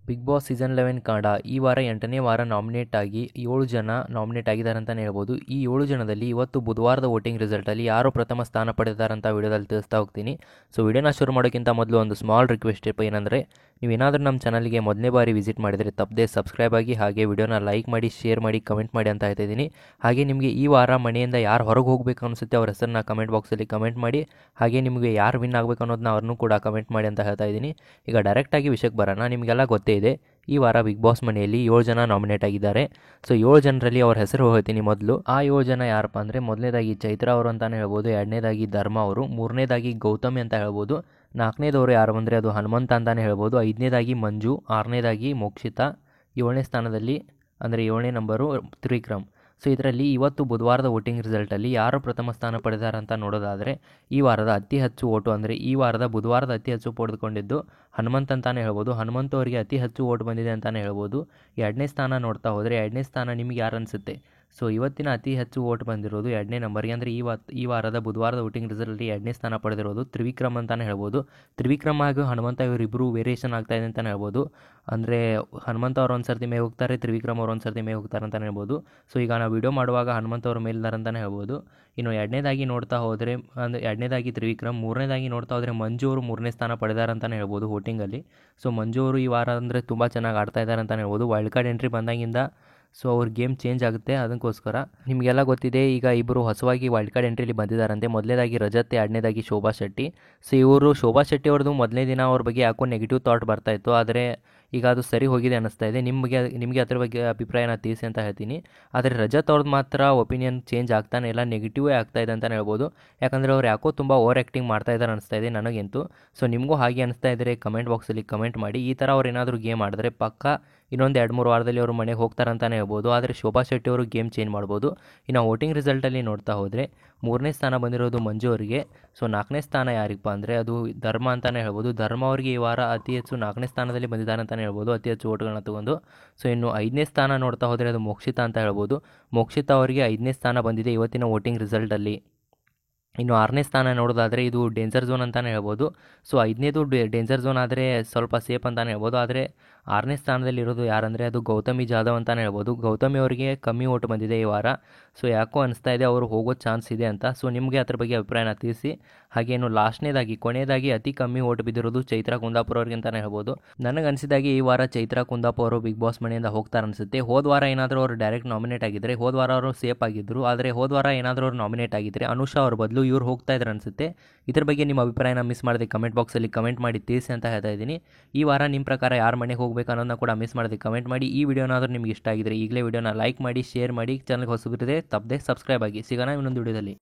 Big boss season 11 Kannada ಈ ವಾರ 8ನೇ ವಾರ ನಾಮಿನೇಟ್ ಆಗಿ 7 ಜನ ನಾಮಿನೇಟ್ ಆಗಿದ್ದಾರೆ ಅಂತಲೇ ಹೇಳ್ಬೋದು. ಈ 7 ಜನದಲ್ಲಿ ಇವತ್ತು ಬುಧವಾರದ ವೋಟಿಂಗ್ ರಿಸಲ್ಟಲ್ಲಿ ಯಾರು ಪ್ರಥಮ ಸ್ಥಾನ ಪಡೆದಿದ್ದಾರೆ ಅಂತ ವಿಡಿಯೋದಲ್ಲಿ ತಿಳಿಸ್ತಾ ಹೋಗ್ತೀನಿ. ಸೊ ವಿಡಿಯೋನ ಶುರು ಮಾಡೋಕ್ಕಿಂತ ಮೊದಲು ಒಂದು ಸ್ಮಾಲ್ ರಿಕ್ವೆಸ್ಟ್ ಏನಂದರೆ, ನೀವೇನಾದರೂ ನಮ್ಮ ಚಾನಲ್ಗೆ ಮೊದಲನೇ ಬಾರಿ ವಿಸಿಟ್ ಮಾಡಿದರೆ ತಪ್ಪದೆ ಸಬ್ಸ್ಕ್ರೈಬ್ ಆಗಿ, ಹಾಗೆ ವಿಡಿಯೋನ ಲೈಕ್ ಮಾಡಿ, ಶೇರ್ ಮಾಡಿ, ಕಮೆಂಟ್ ಮಾಡಿ ಅಂತ ಹೇಳ್ತಾಯಿದ್ದೀನಿ. ಹಾಗೆ ನಿಮಗೆ ಈ ವಾರ ಮನೆಯಿಂದ ಯಾರು ಹೊರಗೆ ಹೋಗಬೇಕು ಅನಿಸುತ್ತೆ ಅವ್ರ ಹೆಸರನ್ನ ಕಮೆಂಟ್ ಬಾಕ್ಸಲ್ಲಿ ಕಮೆಂಟ್ ಮಾಡಿ. ಹಾಗೆ ನಿಮಗೆ ಯಾರು ವಿನ್ ಆಗಬೇಕು ಅನ್ನೋದನ್ನ ಅವ್ರನ್ನೂ ಕೂಡ ಕಮೆಂಟ್ ಮಾಡಿ ಅಂತ ಹೇಳ್ತಾ ಇದ್ದೀನಿ. ಈಗ ಡೈರೆಕ್ಟಾಗಿ ವಿಷಯಕ್ಕೆ ಬರೋಣ. ನಿಮಗೆಲ್ಲ ಗೊತ್ತೇ ಇದೆ, ಈ ವಾರ ಬಿಗ್ ಬಾಸ್ ಮನೆಯಲ್ಲಿ 7 ಜನ ನಾಮಿನೇಟ್ ಆಗಿದ್ದಾರೆ. ಸೊ 7 ಜನರಲ್ಲಿ ಅವ್ರ ಹೆಸರು ಹೇಳ್ತೀನಿ. ಮೊದಲು ಆ 7 ಜನ ಯಾರಪ್ಪ ಅಂದರೆ, ಮೊದಲನೇದಾಗಿ ಚೈತ್ರ ಅವರು ಅಂತಲೇ ಹೇಳ್ಬೋದು, ಎರಡನೇದಾಗಿ ಧರ್ಮ ಅವರು, ಮೂರನೇದಾಗಿ ಗೌತಮಿ ಅಂತ ಹೇಳ್ಬೋದು, ನಾಲ್ಕನೇದವರು ಯಾರು ಅಂದರೆ ಅದು ಹನುಮಂತ ಅಂತಲೇ ಹೇಳ್ಬೋದು, ಐದನೇದಾಗಿ ಮಂಜು, ಆರನೇದಾಗಿ ಮೋಕ್ಷಿತಾ, 7ನೇ ಸ್ಥಾನದಲ್ಲಿ ಅಂದರೆ 7ನೇ ನಂಬರು ತ್ರಿವಿಕ್ರಮ್. ಸೊ ಇದರಲ್ಲಿ ಇವತ್ತು ಬುಧವಾರದ ವೋಟಿಂಗ್ ರಿಸಲ್ಟಲ್ಲಿ ಯಾರು ಪ್ರಥಮ ಸ್ಥಾನ ಪಡೆದಾರೆ ಅಂತ ನೋಡೋದಾದರೆ, ಈ ವಾರದ ಅತಿ ಹೆಚ್ಚು ಓಟು ಅಂದರೆ ಈ ವಾರದ ಬುಧವಾರದ ಅತಿ ಹೆಚ್ಚು ಪಡೆದುಕೊಂಡಿದ್ದು ಹನುಮಂತ್ ಅಂತಲೇ ಹೇಳ್ಬೋದು. ಹನುಮಂತ್ ಅವರಿಗೆ ಅತಿ ಹೆಚ್ಚು ಓಟ್ ಬಂದಿದೆ ಅಂತಲೇ ಹೇಳ್ಬೋದು. ಎರಡನೇ ಸ್ಥಾನ ನೋಡ್ತಾ ಹೋದರೆ, ಎರಡನೇ ಸ್ಥಾನ ನಿಮಗೆ ಯಾರು ಅನಿಸುತ್ತೆ? ಸೊ ಇವತ್ತಿನ ಅತಿ ಹೆಚ್ಚು ಓಟ್ ಬಂದಿರೋದು 2ನೇ ನಂಬರ್ಗೆ, ಅಂದರೆ ಈ ವಾರದ ಬುಧವಾರದ ವೋಟಿಂಗ್ ರಿಸಲ್ಟಲ್ಲಿ 2ನೇ ಸ್ಥಾನ ಪಡೆದಿರೋದು ತ್ರಿವಿಕ್ರಮ್ ಅಂತಲೇ ಹೇಳ್ಬೋದು. ತ್ರಿವಿಕ್ರಮ್ ಹಾಗೂ ಹನುಮಂತ ಇವರಿಬ್ಬರು ವೇರಿಯೇಷನ್ ಆಗ್ತಾಯಿದೆ ಅಂತಲೇ ಹೇಳ್ಬೋದು. ಅಂದರೆ ಹನುಮಂತ ಅವರು ಒಂದು ಸರ್ತಿ ಮೇಲೆ ಹೋಗ್ತಾರೆ, ತ್ರಿವಿಕ್ರಮ್ ಅವರು ಒಂದು ಸರ್ತಿ ಮೇಲೆ ಹೋಗ್ತಾರೆ ಅಂತಲೇ ಹೇಳ್ಬೋದು. ಸೊ ಈಗ ನಾವು ವಿಡಿಯೋ ಮಾಡುವಾಗ ಹನುಮಂತ ಅವರು ಮೇಲಿದ್ದಾರೆ ಅಂತಲೇ ಹೇಳ್ಬೋದು. ಇನ್ನು ಎರಡನೇದಾಗಿ ನೋಡ್ತಾ ಹೋದರೆ, ಅಂದರೆ ಎರಡನೇದಾಗಿ ತ್ರಿವಿಕ್ರಮ್, ಮೂರನೇದಾಗಿ ನೋಡ್ತಾ ಹೋದರೆ ಮಂಜು ಅವರು 3ನೇ ಸ್ಥಾನ ಪಡೆದಾರೆ ಅಂತಲೇ ಹೇಳ್ಬೋದು ವೋಟಿಂಗಲ್ಲಿ. ಸೊ ಮಂಜು ಅವರು ಈ ವಾರ ಅಂದರೆ ತುಂಬ ಚೆನ್ನಾಗಿ ಆಡ್ತಾ ಇದ್ದಾರೆ ಅಂತಲೇ ಹೇಳ್ಬೋದು. ವೈಲ್ಡ್ ಕಾರ್ಡ್ ಎಂಟ್ರಿ ಬಂದಾಗಿಂದ ಸೊ ಅವ್ರ ಗೇಮ್ ಚೇಂಜ್ ಆಗುತ್ತೆ. ಅದಕ್ಕೋಸ್ಕರ ನಿಮಗೆಲ್ಲ ಗೊತ್ತಿದೆ, ಈಗ ಇಬ್ಬರು ಹೊಸವಾಗಿ ವೈಲ್ಡ್ ಕಾರ್ಡ್ ಎಂಟ್ರಿಲಿ ಬಂದಿದ್ದಾರಂತೆ. ಮೊದಲನೇದಾಗಿ ರಜತ್, ಎರಡನೇದಾಗಿ ಶೋಭಾ ಶೆಟ್ಟಿ. ಸೊ ಇವರು ಶೋಭಾ ಶೆಟ್ಟಿ ಅವ್ರದ್ದು ಮೊದಲನೇ ದಿನ ಅವ್ರ ಬಗ್ಗೆ ಯಾಕೋ ನೆಗೆಟಿವ್ ಥಾಟ್ ಬರ್ತಾಯಿತ್ತು, ಆದರೆ ಈಗ ಅದು ಸರಿ ಹೋಗಿದೆ ಅನ್ನಿಸ್ತಾ ಇದೆ. ನಿಮಗೆ ಅದ್ರ ಬಗ್ಗೆ ಅಭಿಪ್ರಾಯನ ತಿಳಿಸಿ ಅಂತ ಹೇಳ್ತೀನಿ. ಆದರೆ ರಜತ್ ಅವ್ರದ್ದು ಮಾತ್ರ ಒಪಿನಿಯನ್ ಚೇಂಜ್ ಆಗ್ತಾನೆ ಇಲ್ಲ, ನೆಗೆಟಿವೇ ಆಗ್ತಾಯಿದೆ ಅಂತಲೇ ಹೇಳ್ಬೋದು. ಯಾಕಂದರೆ ಅವ್ರು ಯಾಕೋ ತುಂಬ ಓವರ್ ಆ್ಯಕ್ಟಿಂಗ್ ಮಾಡ್ತಾ ಇದ್ದಾರೆ ಅನಿಸ್ತಾ ಇದೆ ನನಗಂತೂ. ಸೊ ನಿಮಗೂ ಹಾಗೆ ಅನಿಸ್ತಾ ಇದ್ದರೆ ಕಮೆಂಟ್ ಬಾಕ್ಸಲ್ಲಿ ಕಮೆಂಟ್ ಮಾಡಿ. ಈ ಥರ ಅವ್ರು ಏನಾದರೂ ಗೇಮ್ ಆಡಿದ್ರೆ ಪಕ್ಕ ಇನ್ನೊಂದು 2-3 ವಾರದಲ್ಲಿ ಅವರು ಮನೆಗೆ ಹೋಗ್ತಾರೆ ಅಂತಲೇ ಹೇಳ್ಬೋದು. ಆದರೆ ಶೋಭಾ ಶೆಟ್ಟಿ ಅವರು ಗೇಮ್ ಚೇಂಜ್ ಮಾಡ್ಬೋದು. ಇನ್ನು ವೋಟಿಂಗ್ ರಿಸಲ್ಟಲ್ಲಿ ನೋಡ್ತಾ ಹೋದರೆ, 3ನೇ ಸ್ಥಾನ ಬಂದಿರೋದು ಮಂಜು ಅವರಿಗೆ. ಸೊ 4ನೇ ಸ್ಥಾನ ಯಾರಿಗಪ್ಪ ಅಂದರೆ ಅದು ಧರ್ಮ ಅಂತಲೇ ಹೇಳ್ಬೋದು. ಧರ್ಮ ಅವರಿಗೆ ಈ ವಾರ ಅತಿ ಹೆಚ್ಚು 4ನೇ ಸ್ಥಾನದಲ್ಲಿ ಬಂದಿದ್ದಾರೆ ಅಂತಲೇ ಹೇಳ್ಬೋದು, ಅತಿ ಹೆಚ್ಚು ಓಟ್ಗಳನ್ನ ತೊಗೊಂಡು. ಸೊ ಇನ್ನು 5ನೇ ಸ್ಥಾನ ನೋಡ್ತಾ ಹೋದರೆ ಅದು ಮೋಕ್ಷಿತಾ ಅಂತ ಹೇಳ್ಬೋದು. ಮೋಕ್ಷಿತಾ ಅವರಿಗೆ 5ನೇ ಸ್ಥಾನ ಬಂದಿದೆ ಇವತ್ತಿನ ವೋಟಿಂಗ್ ರಿಸಲ್ಟಲ್ಲಿ. ಇನ್ನು 6ನೇ ಸ್ಥಾನ ನೋಡೋದಾದರೆ ಇದು ಡೇಂಜರ್ ಝೋನ್ ಅಂತಲೇ ಹೇಳ್ಬೋದು. ಸೊ 5ನೇದು ಡೇಂಜರ್ ಝೋನ್ ಆದರೆ ಸ್ವಲ್ಪ ಸೇಫ್ ಅಂತಲೇ ಹೇಳ್ಬೋದು. ಆದರೆ 6ನೇ ಸ್ಥಾನದಲ್ಲಿರೋದು ಯಾರಂದರೆ ಅದು ಗೌತಮಿ ಜಾಧವ್ ಅಂತಲೇ ಹೇಳ್ಬೋದು. ಗೌತಮಿ ಅವರಿಗೆ ಕಮ್ಮಿ ಓಟ್ ಬಂದಿದೆ ಈ ವಾರ. ಸೊ ಯಾಕೋ ಅನಿಸ್ತಾ ಇದೆ ಅವರು ಹೋಗೋ ಚಾನ್ಸ್ ಇದೆ ಅಂತ. ಸೊ ನಿಮಗೆ ಅದ್ರ ಬಗ್ಗೆ ಅಭಿಪ್ರಾಯನ ತಿಳಿಸಿ. ಹಾಗೇನು ಕೊನೆಯದಾಗಿ ಅತಿ ಕಮ್ಮಿ ಓಟ್ ಬಿದ್ದಿರೋದು ಚೈತ್ರ ಕುಂದಾಪುರ ಅವ್ರಿಗೆ ಅಂತಲೇ ಹೇಳ್ಬೋದು. ನನಗೆ ಅನಿಸಿದಾಗೆ ಈ ವಾರ ಚೈತ್ರ ಕುಂದಾಪುರ ಅವರು ಬಿಗ್ ಬಾಸ್ ಮನೆಯಿಂದ ಹೋಗ್ತಾರೆ ಅನಿಸುತ್ತೆ. ಹೋದ ವಾರ ಏನಾದರೂ ಅವರು ಡೈರೆಕ್ಟ್ ನಾಮಿನೇಟ್ ಆಗಿದ್ದರೆ, ಹೋದ ವಾರ ಅವರು ಸೇಫ್ ಆಗಿದ್ದರು. ಆದರೆ ಹೋದ ವಾರ ಏನಾದರೂ ಅವರು ನಾಮಿನೇಟ್ ಆಗಿದ್ದರೆ ಅನುಷಾ ಅವ್ರ ಬದಲು ಇವ್ರು ಹೋಗ್ತಾ ಇದ್ದಾರೆ ಅನಿಸುತ್ತೆ. ಇದ್ರ ಬಗ್ಗೆ ನಿಮ್ಮ ಅಭಿಪ್ರಾಯನ ಮಿಸ್ ಮಾಡದೆ ಕಮೆಂಟ್ ಬಾಕ್ಸಲ್ಲಿ ಕಮೆಂಟ್ ಮಾಡಿ ತಿಳಿಸಿ ಅಂತ ಹೇಳ್ತಾ ಇದ್ದೀನಿ. ಈ ವಾರ ನಿಮ್ಮ ಪ್ರಕಾರ ಯಾರ ಮನೆಗೆ ಹೋಗಬೇಕು ಅನ್ನೋದನ್ನ ಕೂಡ ಮಿಸ್ ಮಾಡದೆ ಕಮೆಂಟ್ ಮಾಡಿ. ಈ ವಿಡಿಯೋನಾದರೂ ನಿಮಗೆ ಇಷ್ಟ ಆಗಿದ್ರೆ ಈಗಲೇ ವಿಡಿಯೋನ ಲೈಕ್ ಮಾಡಿ, ಶೇರ್ ಮಾಡಿ, ಚಾನಲ್ಗೆ ಹೊಸಬರಿದ್ರೆ ತಪ್ಪದೆ ಸಬ್ಸ್ಕ್ರೈಬ್ ಆಗಿ. ಸಿಗೋಣ ಇನ್ನೊಂದು ವಿಡಿಯೋದಲ್ಲಿ.